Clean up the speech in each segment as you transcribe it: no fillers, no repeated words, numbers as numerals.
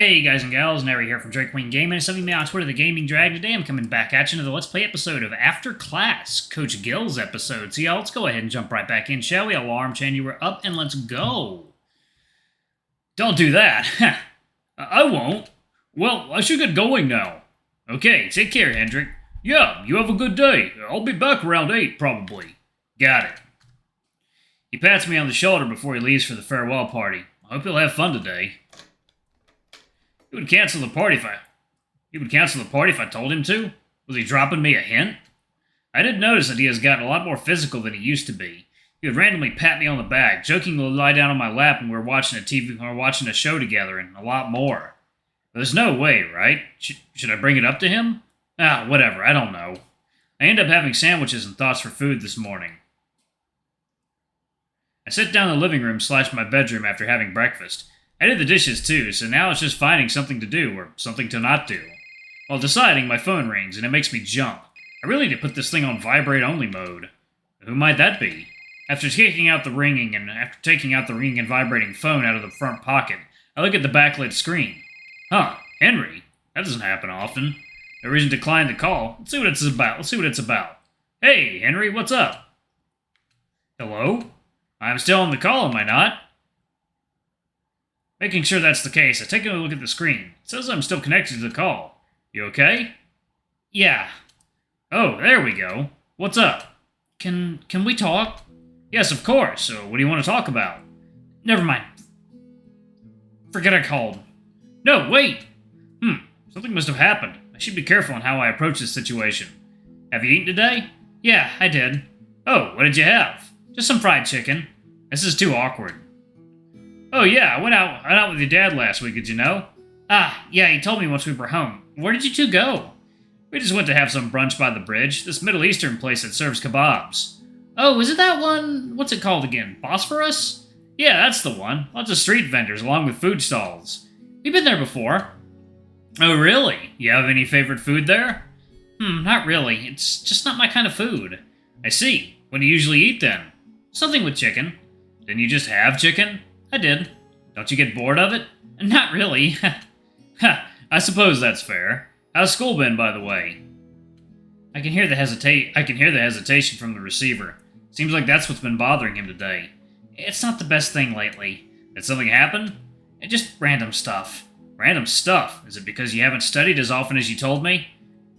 Hey guys and gals, Hendrik here from Drake Queen Gaming, and some of you on Twitter, the Gaming Drag. Today I'm coming back at you to the Let's Play episode of After Class, Coach Gill's episode. So y'all, let's go ahead and jump right back in, shall we? Alarm chain, you were up, and let's go. Don't do that. I won't. Well, I should get going now. Okay, take care, Hendrik. Yeah, you have a good day. I'll be back around 8, probably. Got it. He pats me on the shoulder before he leaves for the farewell party. I hope you'll have fun today. He would cancel the party if I told him to? Was he dropping me a hint? I did notice that he has gotten a lot more physical than he used to be. He would randomly pat me on the back, jokingly lie down on my lap when we were watching a show together, and a lot more. But there's no way, right? Should I bring it up to him? Whatever, I don't know. I end up having sandwiches and thoughts for food this morning. I sit down in the living room / my bedroom after having breakfast. I did the dishes too, so now it's just finding something to do, or something to not do. While deciding, my phone rings, and it makes me jump. I really need to put this thing on vibrate-only mode. Who might that be? After taking out the ringing and vibrating phone out of the front pocket, I look at the backlit screen. Huh, Henry? That doesn't happen often. No reason to decline the call. Let's see what it's about. Hey, Henry, what's up? Hello? I'm still on the call, am I not? Making sure that's the case, I take a look at the screen. It says I'm still connected to the call. You okay? Yeah. Oh, there we go. What's up? Can we talk? Yes, of course. So, what do you want to talk about? Never mind. Forget I called. No, wait! Something must have happened. I should be careful on how I approach this situation. Have you eaten today? Yeah, I did. Oh, what did you have? Just some fried chicken. This is too awkward. Oh yeah, I went out with your dad last week, did you know? Yeah, he told me once we were home. Where did you two go? We just went to have some brunch by the bridge, this Middle Eastern place that serves kebabs. Oh, is it that one? What's it called again? Bosphorus? Yeah, that's the one. Lots of street vendors along with food stalls. We've been there before. Oh really? You have any favorite food there? Not really. It's just not my kind of food. I see. What do you usually eat then? Something with chicken. Didn't you just have chicken? I did. Don't you get bored of it? Not really. I suppose that's fair. How's school been, by the way? I can hear the hesitation from the receiver. Seems like that's what's been bothering him today. It's not the best thing lately. Did something happen? Just random stuff. Random stuff? Is it because you haven't studied as often as you told me?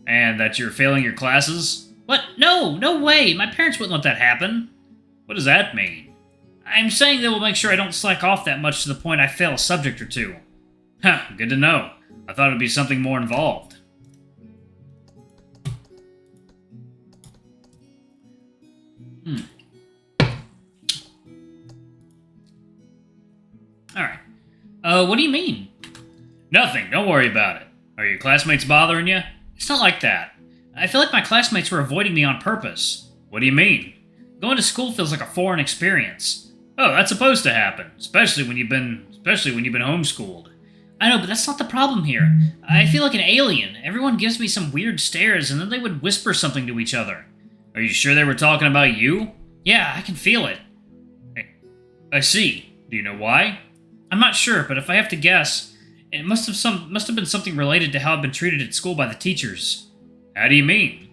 And that you're failing your classes? What? No way! My parents wouldn't let that happen. What does that mean? I'm saying they will make sure I don't slack off that much to the point I fail a subject or two. Good to know. I thought it would be something more involved. Alright. What do you mean? Nothing, don't worry about it. Are your classmates bothering you? It's not like that. I feel like my classmates were avoiding me on purpose. What do you mean? Going to school feels like a foreign experience. Oh, that's supposed to happen, especially when you've been homeschooled. I know, but that's not the problem here. I feel like an alien. Everyone gives me some weird stares, and then they would whisper something to each other. Are you sure they were talking about you? Yeah, I can feel it. I see. Do you know why? I'm not sure, but if I have to guess, it must have been something related to how I've been treated at school by the teachers. How do you mean?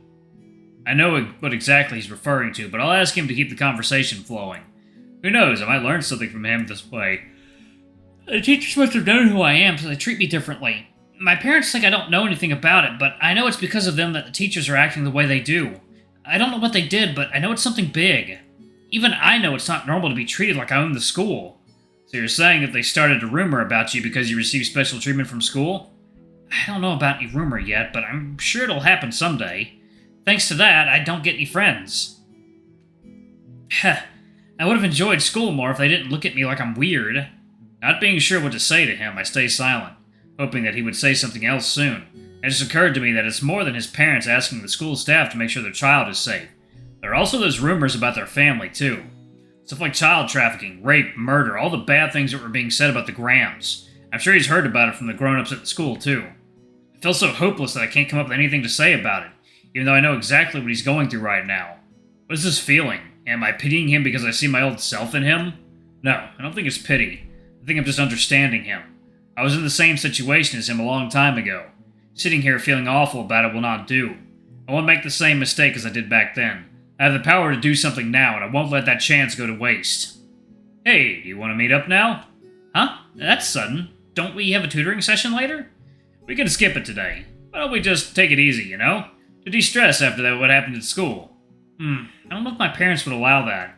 I know what exactly he's referring to, but I'll ask him to keep the conversation flowing. Who knows, I might learn something from him this way. The teachers must have known who I am, so they treat me differently. My parents think I don't know anything about it, but I know it's because of them that the teachers are acting the way they do. I don't know what they did, but I know it's something big. Even I know it's not normal to be treated like I own the school. So you're saying that they started a rumor about you because you received special treatment from school? I don't know about any rumor yet, but I'm sure it'll happen someday. Thanks to that, I don't get any friends. I would have enjoyed school more if they didn't look at me like I'm weird. Not being sure what to say to him, I stay silent, hoping that he would say something else soon. It just occurred to me that it's more than his parents asking the school staff to make sure their child is safe. There are also those rumors about their family, too. Stuff like child trafficking, rape, murder, all the bad things that were being said about the Grahams. I'm sure he's heard about it from the grown-ups at the school, too. I feel so hopeless that I can't come up with anything to say about it, even though I know exactly what he's going through right now. What is this feeling? Am I pitying him because I see my old self in him? No, I don't think it's pity. I think I'm just understanding him. I was in the same situation as him a long time ago. Sitting here feeling awful about it will not do. I won't make the same mistake as I did back then. I have the power to do something now, and I won't let that chance go to waste. Hey, do you want to meet up now? Huh? That's sudden. Don't we have a tutoring session later? We can skip it today. Why don't we just take it easy, you know? To de-stress after that what happened at school. I don't know if my parents would allow that.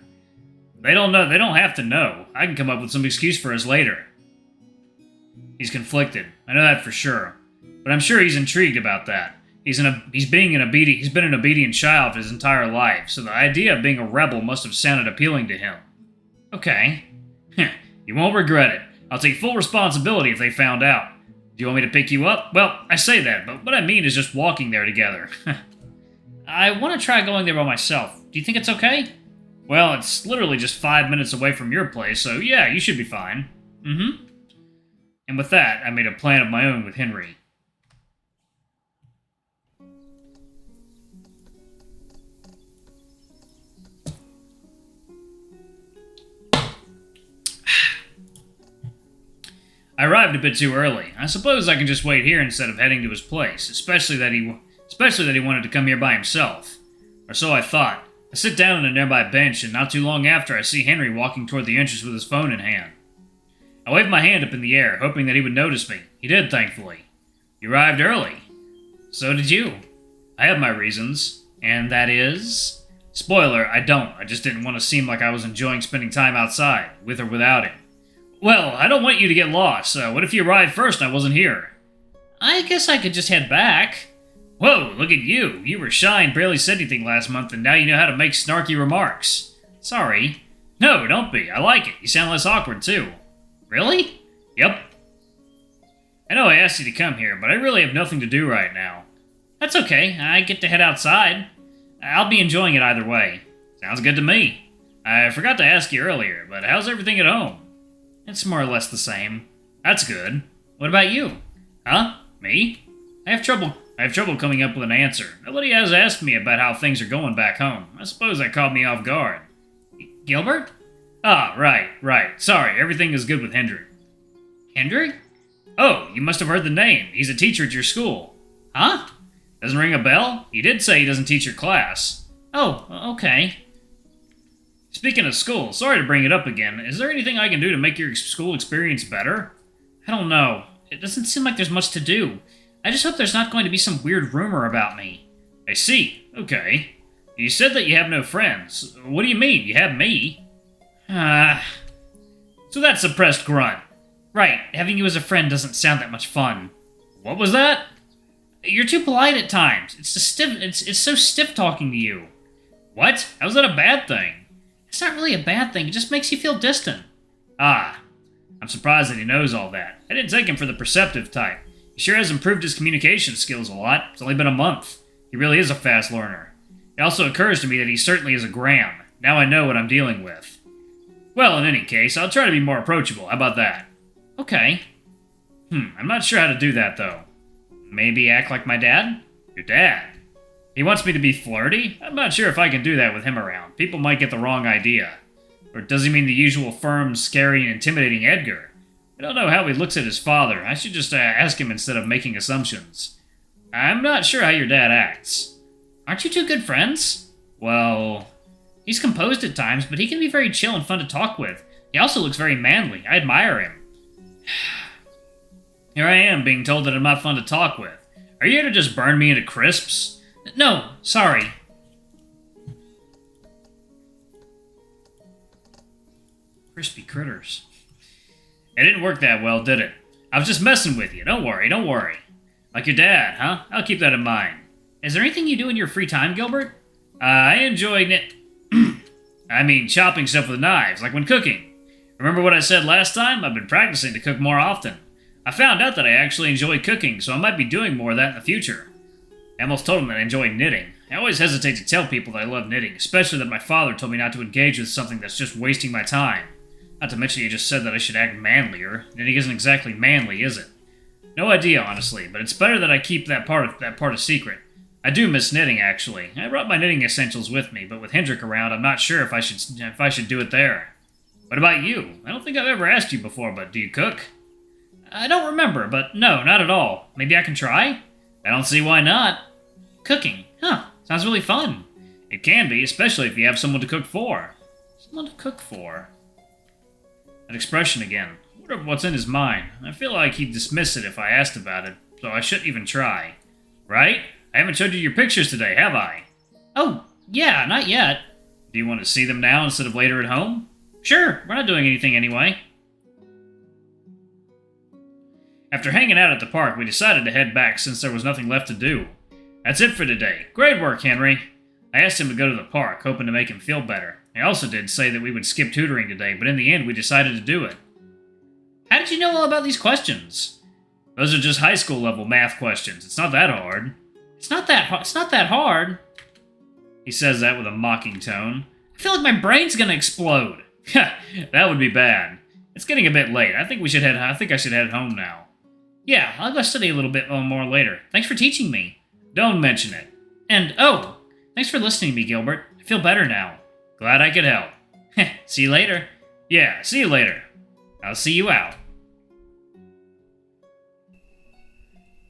They don't know. They don't have to know. I can come up with some excuse for us later. He's conflicted. I know that for sure. But I'm sure he's intrigued about that. He's been an obedient child his entire life, so the idea of being a rebel must have sounded appealing to him. Okay. You won't regret it. I'll take full responsibility if they found out. Do you want me to pick you up? Well, I say that, but what I mean is just walking there together. I want to try going there by myself. Do you think it's okay? Well, it's literally just 5 minutes away from your place, so yeah, you should be fine. And with that, I made a plan of my own with Hendrik. I arrived a bit too early. I suppose I can just wait here instead of heading to his place, especially that he wanted to come here by himself. Or so I thought. I sit down on a nearby bench, and not too long after I see Henry walking toward the entrance with his phone in hand. I waved my hand up in the air, hoping that he would notice me. He did, thankfully. You arrived early. So did you. I have my reasons. And that is? Spoiler, I don't. I just didn't want to seem like I was enjoying spending time outside, with or without him. Well, I don't want you to get lost. What if you arrived first and I wasn't here? I guess I could just head back. Whoa, look at you. You were shy and barely said anything last month, and now you know how to make snarky remarks. Sorry. No, don't be. I like it. You sound less awkward, too. Really? Yep. I know I asked you to come here, but I really have nothing to do right now. That's okay. I get to head outside. I'll be enjoying it either way. Sounds good to me. I forgot to ask you earlier, but how's everything at home? It's more or less the same. That's good. What about you? Huh? Me? I have trouble coming up with an answer. Nobody has asked me about how things are going back home. I suppose that caught me off guard. Gilbert? Ah, right. Sorry, everything is good with Hendrik. Hendrik? Oh, you must have heard the name. He's a teacher at your school. Huh? Doesn't ring a bell? He did say he doesn't teach your class. Oh, okay. Speaking of school, sorry to bring it up again. Is there anything I can do to make your school experience better? I don't know. It doesn't seem like there's much to do. I just hope there's not going to be some weird rumor about me. I see. Okay. You said that you have no friends. What do you mean? You have me? So that suppressed grunt. Right, having you as a friend doesn't sound that much fun. What was that? You're too polite at times. It's so stiff talking to you. What? How's that a bad thing? It's not really a bad thing, it just makes you feel distant. Ah, I'm surprised that he knows all that. I didn't take him for the perceptive type. He sure has improved his communication skills a lot. It's only been a month. He really is a fast learner. It also occurs to me that he certainly is a Graham. Now I know what I'm dealing with. Well, in any case, I'll try to be more approachable. How about that? Okay. I'm not sure how to do that, though. Maybe act like my dad? Your dad? He wants me to be flirty? I'm not sure if I can do that with him around. People might get the wrong idea. Or does he mean the usual firm, scary, and intimidating Edgar? I don't know how he looks at his father. I should just ask him instead of making assumptions. I'm not sure how your dad acts. Aren't you two good friends? Well, he's composed at times, but he can be very chill and fun to talk with. He also looks very manly. I admire him. Here I am being told that I'm not fun to talk with. Are you here to just burn me into crisps? No, sorry. Crispy critters. It didn't work that well, did it? I was just messing with you. Don't worry. Like your dad, huh? I'll keep that in mind. Is there anything you do in your free time, Gilbert? I enjoy chopping stuff with knives, like when cooking. Remember what I said last time? I've been practicing to cook more often. I found out that I actually enjoy cooking, so I might be doing more of that in the future. I almost told him that I enjoy knitting. I always hesitate to tell people that I love knitting, especially that my father told me not to engage with something that's just wasting my time. Not to mention he just said that I should act manlier. Knitting isn't exactly manly, is it? No idea, honestly, but it's better that I keep that part a secret. I do miss knitting, actually. I brought my knitting essentials with me, but with Hendrik around, I'm not sure if I should do it there. What about you? I don't think I've ever asked you before, but do you cook? I don't remember, but no, not at all. Maybe I can try? I don't see why not. Cooking. Huh. Sounds really fun. It can be, especially if you have someone to cook for. Someone to cook for? That expression again. I wonder what's in his mind. I feel like he'd dismiss it if I asked about it, so I shouldn't even try. Right? I haven't showed you your pictures today, have I? Oh, yeah, not yet. Do you want to see them now instead of later at home? Sure, we're not doing anything anyway. After hanging out at the park, we decided to head back since there was nothing left to do. That's it for today. Great work, Henry. I asked him to go to the park, hoping to make him feel better. I also did say that we would skip tutoring today, but in the end we decided to do it. How did you know all about these questions? Those are just high school level math questions. It's not that hard. It's not that hard. He says that with a mocking tone. I feel like my brain's gonna explode. That would be bad. It's getting a bit late. I think I should head home now. Yeah, I'll go study a little bit more later. Thanks for teaching me. Don't mention it. And, oh, thanks for listening to me, Gilbert. I feel better now. Glad I could help. See you later. Yeah, see you later. I'll see you out.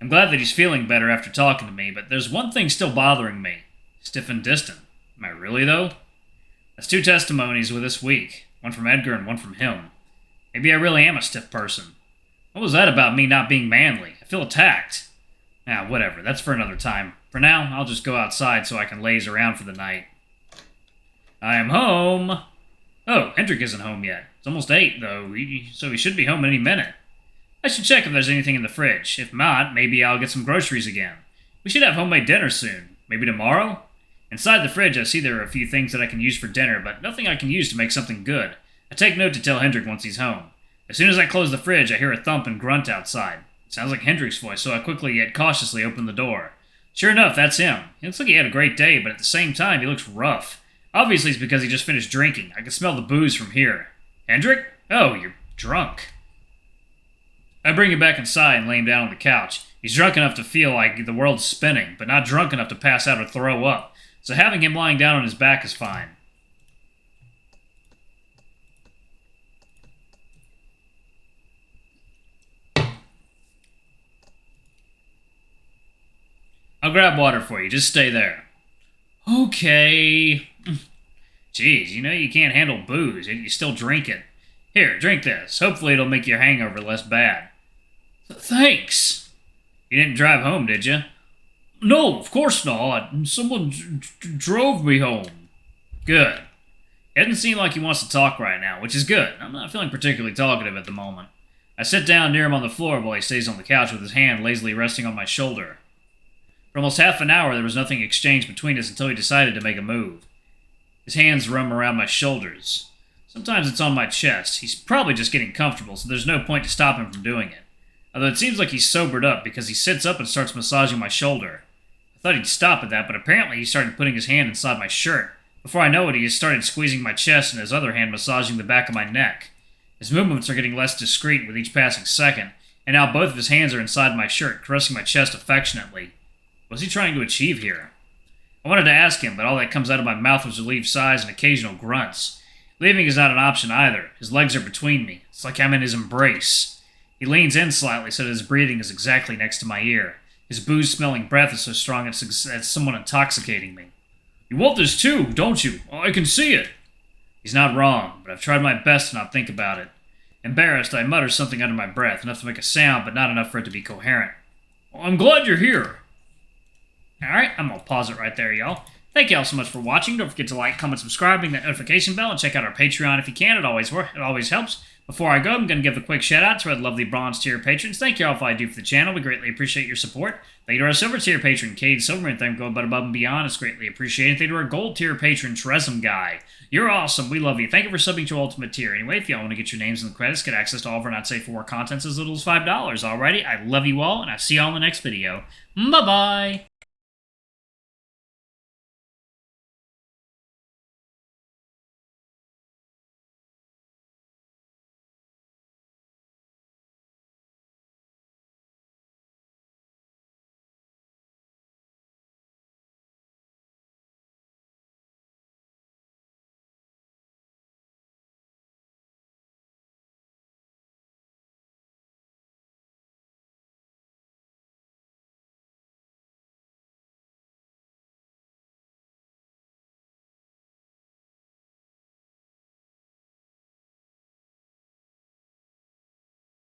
I'm glad that he's feeling better after talking to me, but there's one thing still bothering me. Stiff and distant. Am I really, though? That's 2 testimonies with this week. One from Edgar and one from him. Maybe I really am a stiff person. What was that about me not being manly? I feel attacked. Whatever. That's for another time. For now, I'll just go outside so I can laze around for the night. I am home. Oh, Hendrik isn't home yet. It's almost 8, though, so he should be home any minute. I should check if there's anything in the fridge. If not, maybe I'll get some groceries again. We should have homemade dinner soon. Maybe tomorrow? Inside the fridge, I see there are a few things that I can use for dinner, but nothing I can use to make something good. I take note to tell Hendrik once he's home. As soon as I close the fridge, I hear a thump and grunt outside. It sounds like Hendrik's voice, so I quickly yet cautiously open the door. Sure enough, that's him. He looks like he had a great day, but at the same time, he looks rough. Obviously, it's because he just finished drinking. I can smell the booze from here. Hendrik? Oh, you're drunk. I bring him back inside and lay him down on the couch. He's drunk enough to feel like the world's spinning, but not drunk enough to pass out or throw up. So having him lying down on his back is fine. I'll grab water for you. Just stay there. Okay. Jeez, you know you can't handle booze, and you still drink it. Here, drink this. Hopefully it'll make your hangover less bad. Thanks. You didn't drive home, did you? No, of course not. Someone drove me home. Good. It doesn't seem like he wants to talk right now, which is good. I'm not feeling particularly talkative at the moment. I sit down near him on the floor while he stays on the couch with his hand lazily resting on my shoulder. For almost half an hour, there was nothing exchanged between us until he decided to make a move. His hands roam around my shoulders. Sometimes it's on my chest. He's probably just getting comfortable, so there's no point to stop him from doing it. Although it seems like he's sobered up because he sits up and starts massaging my shoulder. I thought he'd stop at that, but apparently he started putting his hand inside my shirt. Before I know it, he has started squeezing my chest and his other hand massaging the back of my neck. His movements are getting less discreet with each passing second, and now both of his hands are inside my shirt, caressing my chest affectionately. What's he trying to achieve here? I wanted to ask him, but all that comes out of my mouth was relieved sighs and occasional grunts. Leaving is not an option either. His legs are between me. It's like I'm in his embrace. He leans in slightly so that his breathing is exactly next to my ear. His booze-smelling breath is so strong it's somewhat intoxicating me. You want this too, don't you? I can see it. He's not wrong, but I've tried my best to not think about it. Embarrassed, I mutter something under my breath, enough to make a sound, but not enough for it to be coherent. Well, I'm glad you're here. Alright, I'm going to pause it right there, y'all. Thank y'all so much for watching. Don't forget to like, comment, subscribe, ring that notification bell, and check out our Patreon if you can. It always helps. Before I go, I'm going to give a quick shout out to our lovely bronze tier patrons. Thank you all for all I do for the channel. We greatly appreciate your support. Thank you to our silver tier patron, Cade Silverman. Thank you for going above and beyond. It's greatly appreciated. Thank you to our gold tier patron, Tresem Guy. You're awesome. We love you. Thank you for subbing to Ultimate Tier. Anyway, if y'all want to get your names in the credits, get access to all of our not safe for work contents as little as $5. Alrighty, I love you all, and I'll see y'all in the next video. Bye-bye.